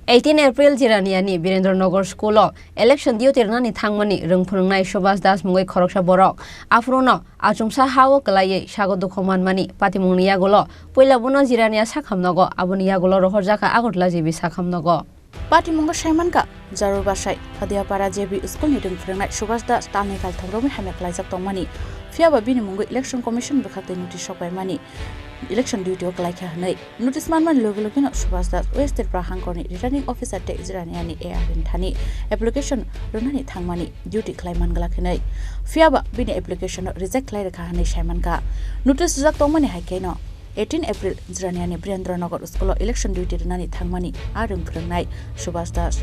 18 April Jiraniani Birendranogor School election duty nani thangmani rungphungnai Subhas Das mungoi khoroksa borok afrono achumsa hawo kalaye sagodo khoman mani patimungni yagulo poila bono Jirania sakhamnago aboni yagulo rohorjaka agotla jibi sakhamnago Patimungo Shaimanka Jaru Bashai Hadiapara JB School ni rungphungnai Subhas Das talni kal thagromi hameklaijak tongmani fiaba binimungo election commission bekhate notice sopai mani election duty o kalai khanai notice manman logologino Subhas Das West Prahangkorni returning officer te Jiraniani ARN thani application runani thangmani duty klaiman gala khanai fiaba bini application reject klai rakha hanai Shaimanka notice jak tongmani haikeno 18 April Jiraniani Birendranogor School election duty runani thangmani arung phrangnai Subhas Das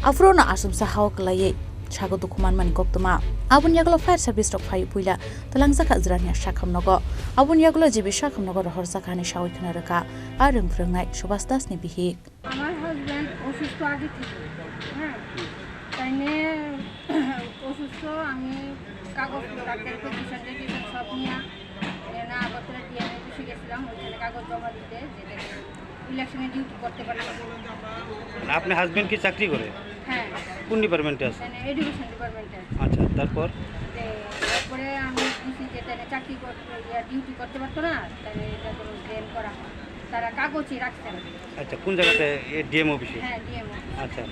afrona asumsa haw kalai Chago Dukuman Manikoptuma, Abun Yagulo Fire Service of Pai Puila, the Langzaka Zrania Shakam Nogo, Abun Yagulo Jibi Shakam Nogo, Horsakani Shawi Kanaraka, Adam Frungai, Subhas Das Nibihi. My husband also started also, I mean, Kago Sunday Sopnia, and I got the Islam, which is Kago Joma election duty করতে পারে আপনি husband কি চাকরি করে হ্যাঁ কোন ডিপার্টমেন্টে আছে এডুকেশন ডিপার্টমেন্টে আচ্ছা তারপর তারপরে আমি কিছু যেটা চাকরি করতে ডিউটি করতে পারতো না তাহলে এটা তো ব্রেন করা তারা কাগজই রাখছে না আচ্ছা কোন জায়গাতে ডিএম অফিসে হ্যাঁ ডিএম আচ্ছা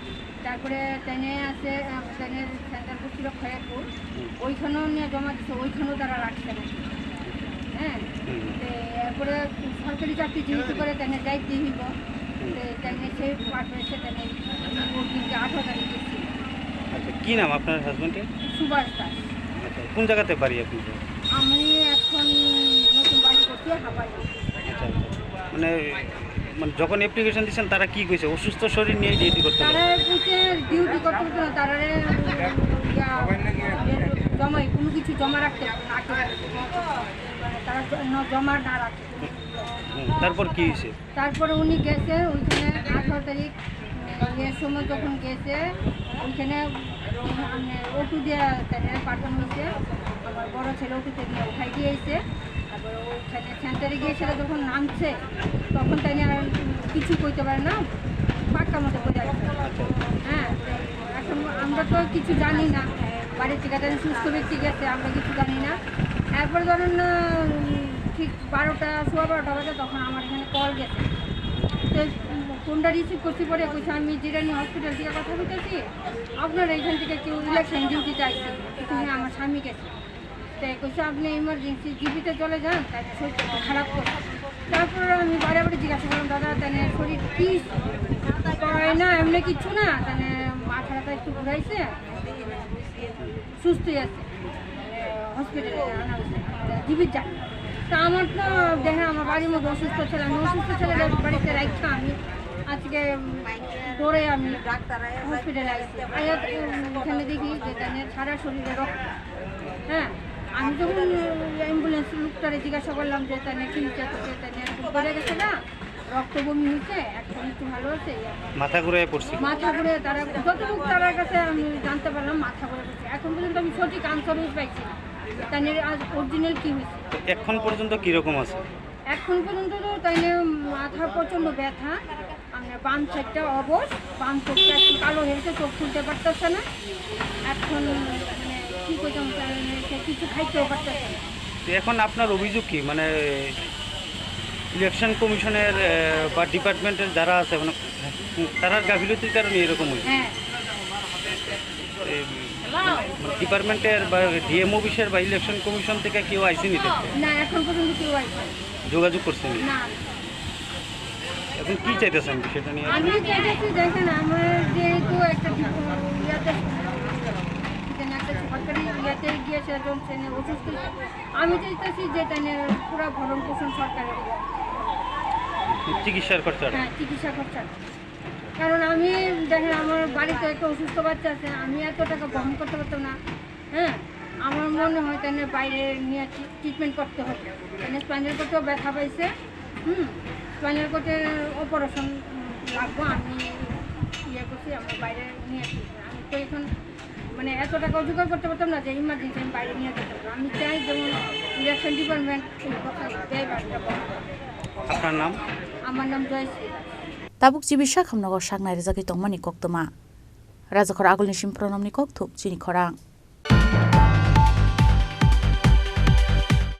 তারপরে তেনে আছে তেনে সেন্টার বসিল খয়েরপুর ওইখানেও নিয়ে জমা দিচ্ছে ওইখানেও তারা রাখছে না হ্যাঁ তারপরে সরকারি চাকরি যেহেতু করে তেনে দায়িত্ব হইব তেনে সেই পাঠ হয়েছে তেনে 18 তারিখে আচ্ছা কি নাম আপনার হাজবেন্ডের সুভাষ দাস আচ্ছা কোন জায়গাতে বাড়ি আপনি আমি এখন নতুন বাড়ি করতে হাবাই আচ্ছা মানে যখন অ্যাপ্লিকেশন দিয়েছেন তারা কি কইছে অসুস্থ শরীর নিয়ে ডিউটি করতে তারা কইছে ডিউটি করতে হতো না তারা জমাই কোনো কিছু জমা রাখতে না তারা জমা না রাখে তারপর কি হয়েছে তারপরে উনি গেছে ওইখানে 18 তারিখ এর সময় যখন গেছে ওইখানে ওটু দিয়ে তাদের পাঠানো হয়েছে আমার বড় ছেলে ওটুতে দিয়ে উঠাই দিয়েছে তারপর ওইখানে সেন্টারে গিয়েছিল যখন নামছে তখন তাই আর কিছু কইতে পারে না পাক্কার মতো করে হ্যাঁ এখন আমরা তো কিছু জানি না বাড়ির থেকে তাদের সুস্থ ব্যক্তি গেছে আমরা কিছু জানি না এরপর ধরুন ঠিক 12টা 12:15 বাজে তখন আমার এখানে কল গেছে তো ফোনটা রিসিভ করছি পরে কইছে আমি জিরানি হসপিটাল থেকে কথা বলতেছি আপনার এইখান থেকে কেউ ইলেকশন ডিউটি চাইছে এখানে আমার স্বামী গেছে তাই কইছে আপনি ইমার্জেন্সি জিবিতে চলে যান তাই শরীর খারাপ করে তারপরে আমি বারে জিজ্ঞাসা করলাম দাদা তাহলে শরীর কি হয় না এমনি কিছু না তাহলে মাথাটা একটু ঘুরাইছে সুস্থই আছে হসপিটালে আনা হয়েছে জিবির যান তা আমার তো দেখেন আমার বাড়ির মধ্যে অসুস্থ ছিল আমি অসুস্থ ছেলে বাড়িতে রাখতাম আমি আজকে দৌড়ে আমি হসপিটালে আসছি এখানে দেখি যে তাদের সারা শরীরে রক্ত হ্যাঁ আমি যখন অ্যাম্বুলেন্স লোকটারে জিজ্ঞাসা করলাম যে তাদের কি তাদের বেড়ে গেছে না রক্ত বমি হয়েছে এখন একটু ভালো আছে মাথা ঘুরে পড়ছে মাথা ঘুরে তারা যতটুকু তার কাছে আমি জানতে পারলাম মাথা ঘুরে পড়ছে এখন পর্যন্ত আমি সঠিক আনসারই পাইছি তাদের আজ অরিজিনাল কি হয়েছে এখন পর্যন্ত কিরকম আছে এখন পর্যন্ত তো তাইলে মাথা প্রচণ্ড ব্যথা মানে বাম সাইডটা অবশ বাম চোখটা একটু কালো হয়েছে চোখ খুলতে পারতেছে না এখন মানে কী করতাম কিছু খাইতেও পারতেছে না এখন আপনার অভিযোগ কি মানে ইলেকশন কমিশনের বা ডিপার্টমেন্টের যারা আছে মানে তারা গাফিলতির কারণে এরকম হয়েছে হ্যাঁ ডিপার্টমেন্টের বা ডিএম অফিসের বা ইলেকশন কমিশন থেকে কেউ আইসিনি না এখন পর্যন্ত কেউ আসে যোগাযোগ করছেন না এখন কি চাইতেছেন বিষয়টা নিয়ে আমি চাইতেছি দেখেন আমার যেহেতু একটা সরকারি ইয়াতে গিয়েছে একজন ট্রেনে অসুস্থ আমি চাইতেছি যে ট্রেনে পুরো ভরণ পোষণ সরকারের চিকিৎসার খরচা হ্যাঁ চিকিৎসা খরচা কারণ আমি দেখেন আমার বাড়িতে একটা অসুস্থ বাচ্চা আছে আমি এত টাকা বহন করতে পারতাম না হ্যাঁ আমার মনে হয় তাহলে বাইরে নিয়ে ট্রিটমেন্ট করতে হবে তাহলে স্পাইনাল কোর্টেও ব্যথা পাইছে স্পাইনাল কোর্টের অপারেশন লাগবো আমি ইয়ে করছি আমার বাইরে নিয়ে আমি তো এখন মানে এত টাকা জোগাড় করতে পারতাম না যে ইমার্জেন্সি আমি বাইরে নিয়ে যেতে পারবো আমি চাই যেমন ইলেকশন ডিপার্টমেন্ট আপনার নাম আমার নাম Jayashree tabuk chibisa khamnago saknai rejaki tongmani koktoma raja khora agulni sim pronomni kok thuk chini khorang